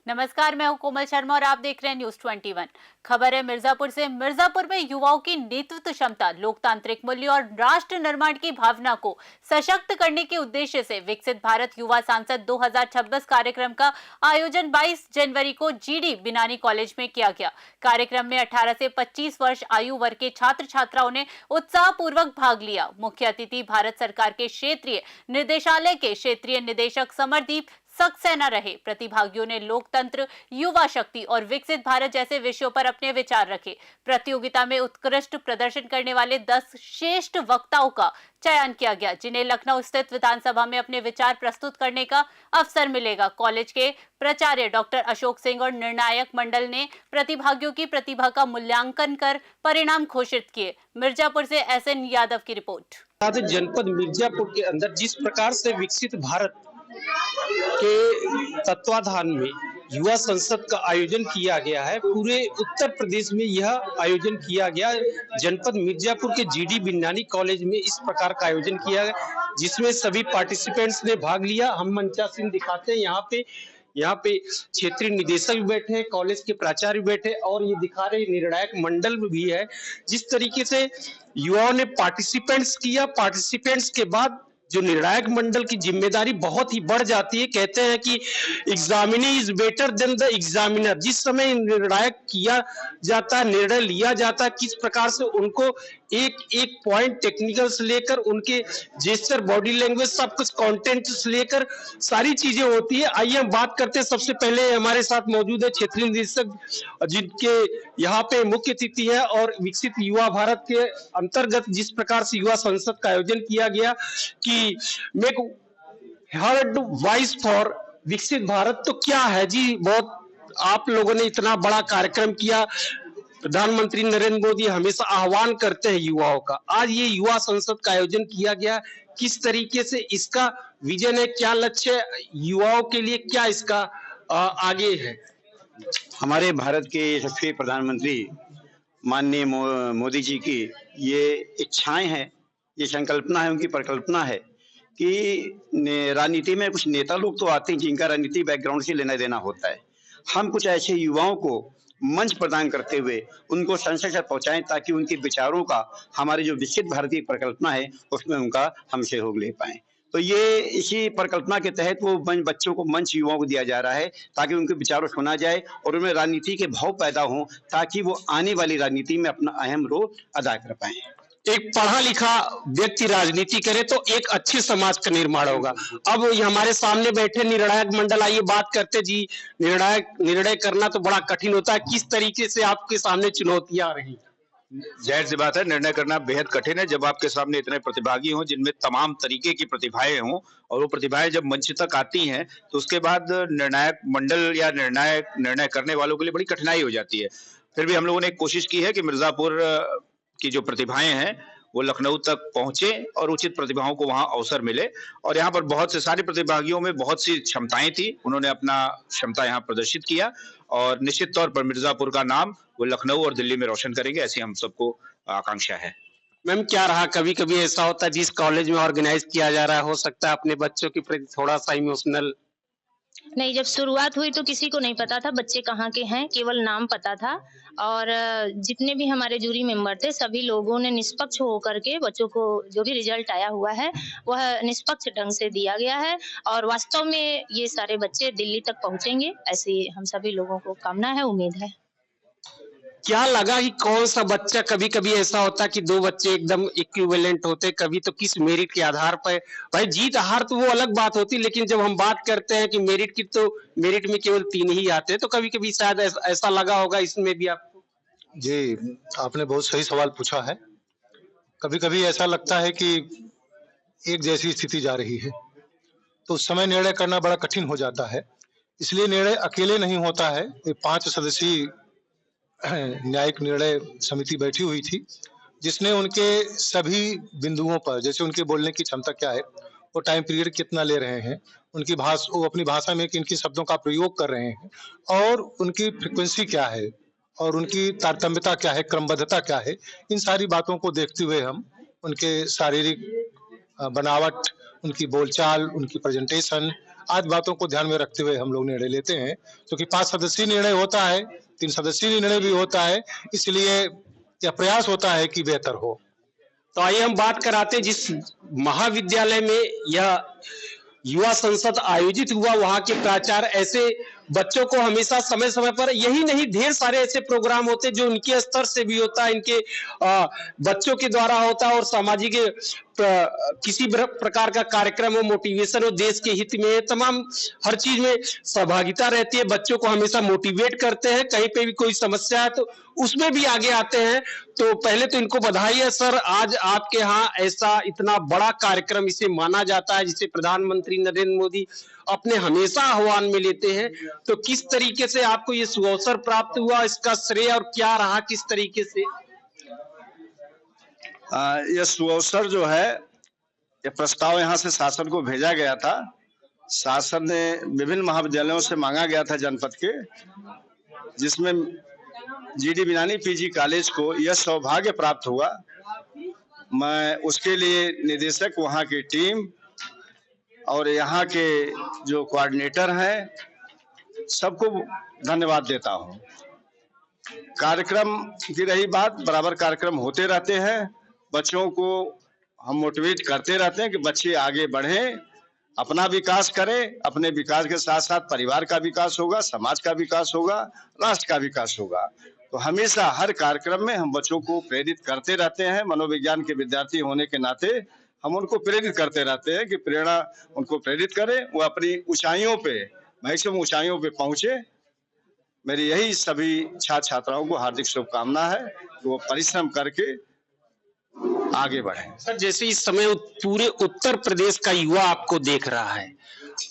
नमस्कार, मैं हूं कोमल शर्मा और आप देख रहे हैं न्यूज 21। खबर है मिर्जापुर से। मिर्जापुर में युवाओं की नेतृत्व क्षमता, लोकतांत्रिक मूल्य और राष्ट्र निर्माण की भावना को सशक्त करने के उद्देश्य से विकसित भारत युवा सांसद 2026 कार्यक्रम का आयोजन 22 जनवरी को जीडी बिनानी कॉलेज में किया गया। कार्यक्रम में 18 से 25 वर्ष आयु वर्ग के छात्र छात्राओं ने उत्साहपूर्वक भाग लिया। मुख्य अतिथि भारत सरकार के क्षेत्रीय निदेशालय के क्षेत्रीय निदेशक समरदीप सक्सेना रहे। प्रतिभागियों ने लोकतंत्र, युवा शक्ति और विकसित भारत जैसे विषयों पर अपने विचार रखे। प्रतियोगिता में उत्कृष्ट प्रदर्शन करने वाले 10 श्रेष्ठ वक्ताओं का चयन किया गया, जिन्हें लखनऊ स्थित विधानसभा में अपने विचार प्रस्तुत करने का अवसर मिलेगा। कॉलेज के प्राचार्य डॉक्टर अशोक सिंह और निर्णायक मंडल ने प्रतिभागियों की प्रतिभा का मूल्यांकन कर परिणाम घोषित किए। मिर्जापुर से SN यादव की रिपोर्ट। जनपद मिर्जापुर के अंदर जिस प्रकार से विकसित भारत के तत्वाधान में युवा संसद का आयोजन किया गया है, पूरे उत्तर प्रदेश में यह आयोजन किया गया। जनपद मिर्जापुर के जीडी बिनानी कॉलेज में इस प्रकार का आयोजन किया गया, जिसमें सभी पार्टिसिपेंट्स ने भाग लिया। हम मंचासीन दिखाते हैं। यहाँ पे क्षेत्रीय निदेशक भी बैठे हैं, कॉलेज के प्राचार्य भी बैठे और ये दिखा रहे निर्णायक मंडल भी है। जिस तरीके से युवाओं ने पार्टिसिपेंट्स किया, पार्टिसिपेंट्स के बाद जो निर्णायक मंडल की जिम्मेदारी बहुत ही बढ़ जाती है। कहते हैं कि examinee is better than the examiner. जिस समय निर्णायक किया जाता है, निर्णय लिया जाता है, किस प्रकार से उनको एक एक पॉइंट टेक्निकल से लेकर उनके जेस्चर, बॉडी लैंग्वेज, सब कुछ कंटेंट से लेकर सारी चीजें होती है। आइए हम बात करते हैं। सबसे पहले हमारे साथ मौजूद है क्षेत्रीय निदेशक, जिनके यहाँ पे मुख्य अतिथि है और विकसित युवा भारत के अंतर्गत जिस प्रकार से युवा संसद का आयोजन किया गया कि मेक हर्ड वॉइस फॉर विकसित भारत, तो क्या है जी? बहुत आप लोगों ने इतना बड़ा कार्यक्रम किया। प्रधानमंत्री नरेंद्र मोदी हमेशा आह्वान करते हैं युवाओं का। आज ये युवा संसद का आयोजन किया गया, किस तरीके से इसका विजन है, क्या लक्ष्य है युवाओं के लिए, क्या इसका आगे है? हमारे भारत के यशस्वी प्रधानमंत्री माननीय मोदी जी की ये इच्छाएं हैं, ये संकल्पना है, उनकी परिकल्पना है कि राजनीति में कुछ नेता लोग तो आते हैं जिनका राजनीति बैकग्राउंड से लेना देना होता है। हम कुछ ऐसे युवाओं को मंच प्रदान करते हुए उनको संसद तक पहुंचाएं ताकि उनके विचारों का, हमारी जो विकसित भारत की परिकल्पना है उसमें उनका हम सहयोग ले पाए। तो ये इसी परिकल्पना के तहत वो बच्चों को मंच युवाओं को दिया जा रहा है ताकि उनके विचारों सुना जाए और उनमें राजनीति के भाव पैदा हों ताकि वो आने वाली राजनीति में अपना अहम रोल अदा कर पाए। एक पढ़ा लिखा व्यक्ति राजनीति करे तो एक अच्छे समाज का निर्माण होगा। अब हमारे सामने बैठे निर्णायक मंडल, आइए बात करते जी। निर्णय करना तो बड़ा कठिन होता है, किस तरीके से आपके सामने चुनौतियां आ रही? जाहिर सी बात है, निर्णय करना बेहद कठिन है जब आपके सामने इतने प्रतिभागी हों जिनमें तमाम तरीके की प्रतिभाएं हों, और वो प्रतिभाएं जब मंच तक आती हैं तो उसके बाद निर्णायक मंडल या निर्णय करने वालों के लिए बड़ी कठिनाई हो जाती है। फिर भी हम लोगों ने कोशिश की है कि मिर्जापुर की जो प्रतिभाएं हैं वो लखनऊ तक पहुंचे और उचित प्रतिभाओं को वहां अवसर मिले। और यहाँ पर बहुत से सारे प्रतिभागियों में बहुत सी क्षमताएं थी, उन्होंने अपना क्षमता यहाँ प्रदर्शित किया और निश्चित तौर पर मिर्जापुर का नाम वो लखनऊ और दिल्ली में रोशन करेंगे, ऐसी हम सबको आकांक्षा है। मैम, क्या रहा, कभी कभी ऐसा होता है जिस कॉलेज में ऑर्गेनाइज किया जा रहा है, हो सकता है अपने बच्चों के प्रति थोड़ा सा इमोशनल? नहीं, जब शुरुआत हुई तो किसी को नहीं पता था बच्चे कहाँ के हैं, केवल नाम पता था। और जितने भी हमारे जूरी मेंबर थे सभी लोगों ने निष्पक्ष होकर के बच्चों को जो भी रिजल्ट आया हुआ है वह निष्पक्ष ढंग से दिया गया है और वास्तव में ये सारे बच्चे दिल्ली तक पहुंचेंगे, ऐसी हम सभी लोगों को कामना है, उम्मीद है। क्या लगा कि कौन सा बच्चा, कभी कभी ऐसा होता है कि दो बच्चे एकदम इक्विवेलेंट होते, कभी तो किस मेरिट के आधार पर, भाई जीत हार तो वो अलग बात होती, लेकिन जब हम बात करते हैं कि मेरिट की, तो मेरिट में केवल 3 ही आते हैं, तो कभी कभी शायद ऐसा लगा होगा इसमें भी आपको? जी, आपने बहुत सही सवाल पूछा है। कभी कभी ऐसा लगता है कि एक जैसी स्थिति जा रही है तो उस समय निर्णय करना बड़ा कठिन हो जाता है। इसलिए निर्णय अकेले नहीं होता है। 5 सदस्यीय न्यायिक निर्णय समिति बैठी हुई थी जिसने उनके सभी बिंदुओं पर, जैसे उनके बोलने की क्षमता क्या है, वो टाइम पीरियड कितना ले रहे हैं, उनकी भाषा, वो अपनी भाषा में किन किन शब्दों का प्रयोग कर रहे हैं और उनकी फ्रिक्वेंसी क्या है और उनकी तारतम्यता क्या है, क्रमबद्धता क्या है, इन सारी बातों को देखते हुए हम उनके शारीरिक बनावट, उनकी बोलचाल, उनकी प्रेजेंटेशन आज बातों को ध्यान में रखते हुए हम लोग निर्णय लेते हैं, क्योंकि 5 सदस्यीय निर्णय होता है, 3 सदस्यीय निर्णय भी होता है, इसलिए यह प्रयास होता है कि बेहतर हो। तो आइए हम बात कराते हैं जिस महाविद्यालय में यह युवा संसद आयोजित हुआ, वहां के प्राचार्य ऐसे बच्चों को हमेशा समय समय पर, यही नहीं ढेर सारे ऐसे प्रोग्राम होते जो इनके स्तर से भी होता है, इनके बच्चों के द्वारा होता है, और सामाजिक किसी प्रकार का कार्यक्रम हो, मोटिवेशन हो, देश के हित में, तमाम हर चीज में सहभागिता रहती है। बच्चों को हमेशा मोटिवेट करते हैं, कहीं पे भी कोई समस्या है तो उसमें भी आगे आते हैं। तो पहले तो इनको बधाई है सर, आज आपके यहाँ ऐसा इतना बड़ा कार्यक्रम इसे माना जाता है जिसे प्रधानमंत्री नरेंद्र मोदी अपने हमेशा आह्वान में लेते हैं। तो किस तरीके से आपको ये सुअवसर प्राप्त हुआ, इसका श्रेय और क्या रहा, किस तरीके से? यह सुअवसर जो है, यह प्रस्ताव यहाँ से शासन को भेजा गया था। शासन ने विभिन्न महाविद्यालयों से मांगा गया था जनपद के, जिसमें जीडी बिनानी पीजी कॉलेज को यह सौभाग्य प्राप्त हुआ। मैं उसके लिए निदेशक, वहाँ की टीम और यहाँ के जो कोऑर्डिनेटर हैं, सबको धन्यवाद देता हूँ। कार्यक्रम की रही बात, बराबर कार्यक्रम होते रहते हैं। बच्चों को हम मोटिवेट करते रहते हैं कि बच्चे आगे बढ़ें, अपना विकास करें। अपने विकास के साथ साथ परिवार का विकास होगा, समाज का विकास होगा, राष्ट्र का विकास होगा। तो हमेशा हर कार्यक्रम में हम बच्चों को प्रेरित करते रहते हैं। मनोविज्ञान के विद्यार्थी होने के नाते हम उनको प्रेरित करते रहते हैं कि प्रेरणा उनको प्रेरित करें, वो अपनी ऊंचाइयों पे, मैक्सिमम ऊंचाइयों पे पहुंचे। मेरी यही सभी छात्र छात्राओं को हार्दिक शुभकामना है कि वो परिश्रम करके आगे बढ़े। सर, जैसे इस समय पूरे उत्तर प्रदेश का युवा आपको देख रहा है,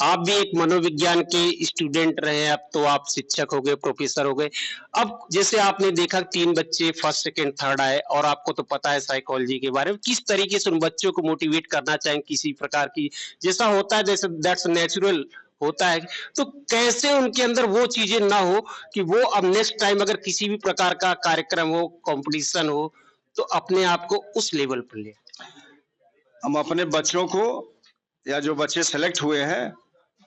आप भी एक मनोविज्ञान के स्टूडेंट रहे, अब तो आप शिक्षक हो गए, प्रोफेसर हो गए। अब जैसे आपने देखा 3 बच्चे फर्स्ट सेकंड थर्ड आए, और आपको तो पता है साइकोलॉजी के बारे में, किस तरीके से उन बच्चों को मोटिवेट करना चाहें, किसी प्रकार की जैसा होता है, जैसे दैट्स नेचुरल होता है, तो कैसे उनके अंदर वो चीजें ना हो कि वो अब नेक्स्ट टाइम अगर किसी भी प्रकार का कार्यक्रम हो, कंपटीशन हो, तो अपने आप को उस लेवल पर ले। हम अपने बच्चों को, या जो बच्चे सेलेक्ट हुए हैं,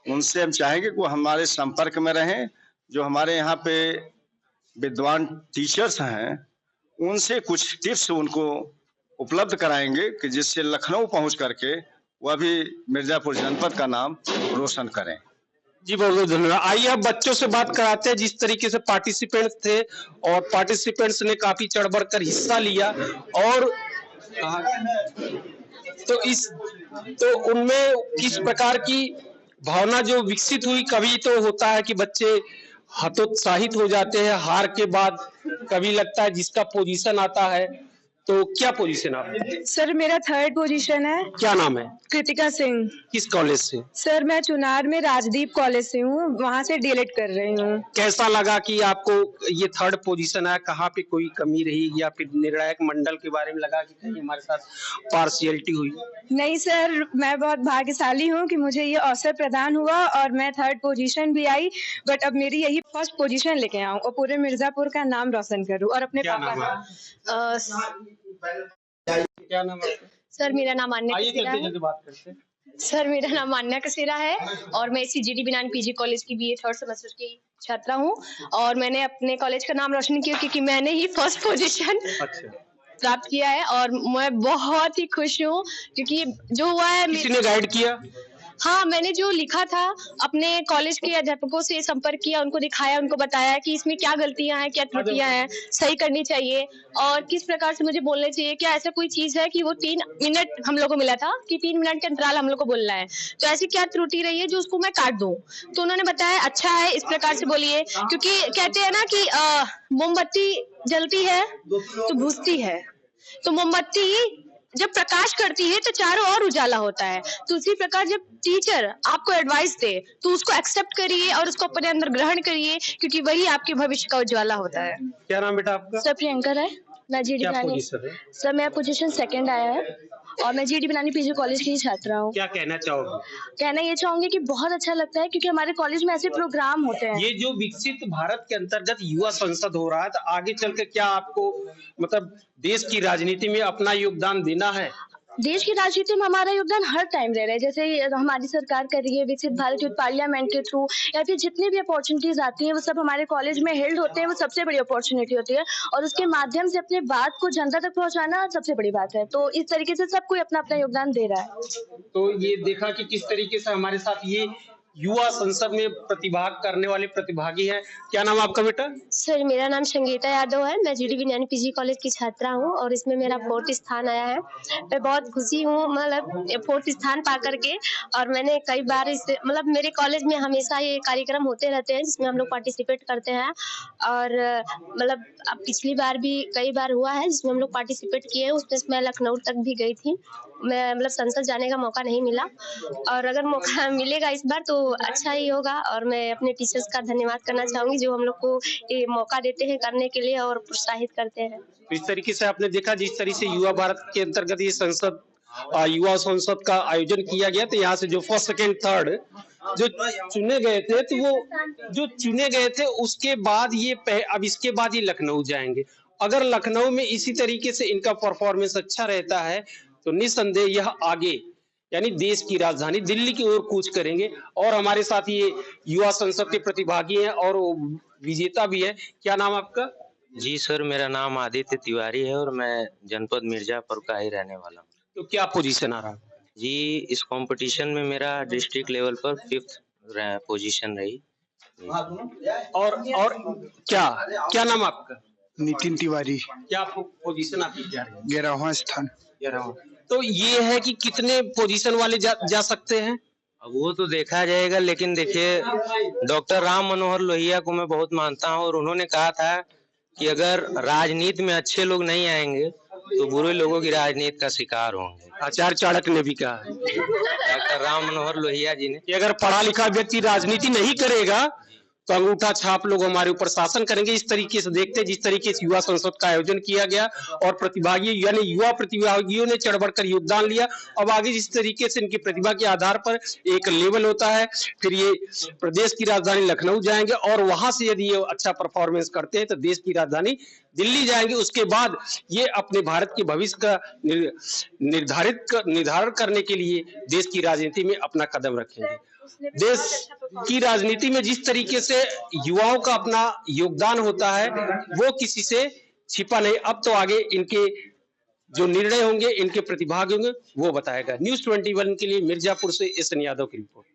उनसे हम चाहेंगे कि वो हमारे संपर्क में रहें। जो हमारे यहाँ पे विद्वान टीचर्स हैं, उनसे कुछ टिप्स उनको उपलब्ध कराएंगे कि जिससे लखनऊ पहुंच करके वह भी मिर्जापुर जनपद का नाम रोशन करें। जी बहुत बहुत धन्यवाद। आइए अब बच्चों से बात कराते हैं। जिस तरीके से पार्टिसिपेंट्स थे और पार्टिसिपेंट्स ने काफी चढ़ बढ़ कर हिस्सा लिया, और तो उनमें किस प्रकार की भावना जो विकसित हुई। कभी तो होता है कि बच्चे हतोत्साहित हो जाते हैं हार के बाद, कभी लगता है जिसका पोजीशन आता है। तो क्या पोजीशन आपका? सर मेरा 3rd पोजीशन है। क्या नाम है? कृतिका सिंह। किस कॉलेज से? सर मैं चुनार में राजदीप कॉलेज से हूँ, वहाँ से डीएलएड कर रही हूँ। कैसा लगा कि आपको ये 3rd पोजीशन है? कहाँ पे कोई कमी रही, या फिर निर्णायक मंडल के बारे में लगा कि कहीं हमारे साथ पार्शियलिटी हुई? नहीं सर, मैं बहुत भाग्यशाली हूँ कि मुझे ये अवसर प्रदान हुआ और मैं 3rd पोजीशन भी आई, बट अब मेरी यही 1st पोजीशन लेके आऊँ और पूरे मिर्जापुर का नाम रोशन करूँ और अपने पापा का। क्या नाम है? सर मेरा नाम मान्या कसेरा है। जल्दी बात करते हैं। सर मेरा नाम मान्या कसेरा है और मैं इसी जीडी बिनानी पीजी कॉलेज की बीए 3rd सेमेस्टर की छात्रा हूँ, और मैंने अपने कॉलेज का नाम रोशन किया क्योंकि मैंने ही 1st पोजीशन प्राप्त किया है, और मैं बहुत ही खुश हूँ क्योंकि जो हुआ है। किसी ने गाइड किया? हाँ, मैंने जो लिखा था अपने कॉलेज के अध्यापकों से संपर्क किया, उनको दिखाया, उनको बताया कि इसमें क्या गलतियां हैं, क्या त्रुटियां हैं, सही करनी चाहिए और किस प्रकार से मुझे बोलना चाहिए। क्या ऐसा कोई चीज है कि वो 3 मिनट हम लोग को मिला था कि 3 मिनट के अंतराल हम लोग को बोलना है, तो ऐसी क्या त्रुटि रही है जो उसको मैं काट दूं। तो उन्होंने बताया अच्छा है, इस प्रकार से बोलिए, क्योंकि कहते हैं ना कि मोमबत्ती जलती है तो बुझती है, तो मोमबत्ती जब प्रकाश करती है तो चारों ओर उजाला होता है। तो उसी प्रकार जब टीचर आपको एडवाइस दे तो उसको एक्सेप्ट करिए और उसको अपने अंदर ग्रहण करिए, क्योंकि वही आपके भविष्य का उज्ज्वला होता है। क्या नाम बेटा आपका? सर प्रियंका है, मैं जीडी बिनानी। सर मेरा पोजीशन 2nd आया है और मैं जीडी बिनानी पीजी कॉलेज की छात्रा हूँ। क्या कहना चाहोगे? कहना ये चाहूंगी कि बहुत अच्छा लगता है क्योंकि हमारे कॉलेज में ऐसे प्रोग्राम होते हैं। ये जो विकसित भारत के अंतर्गत युवा संसद हो रहा है, तो आगे चल के क्या आपको मतलब देश की राजनीति में अपना योगदान देना है? देश की राजनीति में हमारा योगदान हर टाइम रह रहा है। जैसे हमारी सरकार कर रही है विकसित भारत यूथ पार्लियामेंट के थ्रू, या फिर जितनी भी अपॉर्चुनिटीज आती हैं वो सब हमारे कॉलेज में हेल्ड होते हैं, वो सबसे बड़ी अपॉर्चुनिटी होती है और उसके माध्यम से अपने बात को जनता तक पहुंचाना सबसे बड़ी बात है। तो इस तरीके से सब कोई अपना अपना योगदान दे रहा है। तो ये देखा कि किस तरीके से हमारे साथ ये युवा संसद में प्रतिभाग करने वाले प्रतिभागी हैं। क्या नाम आपका बेटा? सर मेरा नाम संगीता यादव है। मैं जीडी विज्ञान पीजी कॉलेज की छात्रा हूँ और इसमें मेरा 4th स्थान आया है। मैं बहुत खुशी हूँ, मतलब 4th स्थान पा करके। और मैंने कई बार इस मतलब मेरे कॉलेज में हमेशा ये कार्यक्रम होते रहते हैं जिसमें हम लोग पार्टिसिपेट करते हैं और मतलब अब पिछली बार भी कई बार हुआ है जिसमें हम लोग पार्टिसिपेट किए। उसमें मैं लखनऊ तक भी गई थी। मैं मतलब संसद जाने का मौका नहीं मिला और अगर मौका मिलेगा इस बार तो अच्छा ही होगा। और मैं अपने टीचर्स का धन्यवाद करना चाहूंगी जो हम लोग को ये मौका देते हैं करने के लिए और प्रोत्साहित करते हैं। तो इस तरीके से आपने देखा जिस तरीके से युवा भारत के अंतर्गत ये संसद युवा संसद का आयोजन किया गया, तो यहाँ से जो 1st, 2nd, 3rd जो चुने गए थे, तो वो जो चुने गए थे उसके बाद ये अब इसके बाद ये लखनऊ जाएंगे। अगर लखनऊ में इसी तरीके से इनका परफॉर्मेंस अच्छा रहता है तो निस्संदेह यह आगे यानी देश की राजधानी दिल्ली की ओर कूच करेंगे। और हमारे साथ ये युवा संसद के प्रतिभागी हैं और विजेता भी है। क्या नाम आपका? जी सर, मेरा नाम आदित्य तिवारी है और मैं जनपद मिर्जापुर का ही रहने वाला हूँ। तो क्या पोजीशन आ रहा है? जी, इस कंपटीशन में मेरा डिस्ट्रिक्ट लेवल पर 5th पोजीशन रही। और क्या नाम आपका? नितिन तिवारी। क्या पोजीशन आपकी क्या है? 11वां स्थान। 11वां। तो ये है कि कितने पोजीशन वाले जा सकते हैं? अब वो तो देखा जाएगा, लेकिन देखिए डॉक्टर राम मनोहर लोहिया को मैं बहुत मानता हूँ और उन्होंने कहा था कि अगर राजनीति में अच्छे लोग नहीं आएंगे तो बुरे लोगों की राजनीति का शिकार होंगे। आचार्य चाणक्य ने भी कहा है, डॉक्टर राम मनोहर लोहिया जी ने, कि अगर पढ़ा लिखा व्यक्ति राजनीति नहीं करेगा तो अंगूठा छाप लोग हमारे ऊपर शासन करेंगे। इस तरीके से देखते जिस तरीके से युवा संसद का आयोजन किया गया और प्रतिभागी यानी युवा प्रतिभागियों ने चढ़ बढ़कर योगदान लिया। अब आगे जिस तरीके से इनकी प्रतिभा के आधार पर एक लेवल होता है, फिर ये प्रदेश की राजधानी लखनऊ जाएंगे और वहां से यदि ये अच्छा परफॉर्मेंस करते हैं तो देश की राजधानी दिल्ली जाएंगे। उसके बाद ये अपने भारत के भविष्य का निर्धारण करने के लिए देश की राजनीति में अपना कदम रखेंगे। देश की राजनीति में जिस तरीके से युवाओं का अपना योगदान होता है वो किसी से छिपा नहीं। अब तो आगे इनके जो निर्णय होंगे, इनके प्रतिभाग होंगे, वो बताएगा। News 21 के लिए मिर्जापुर से एस एन यादव की रिपोर्ट।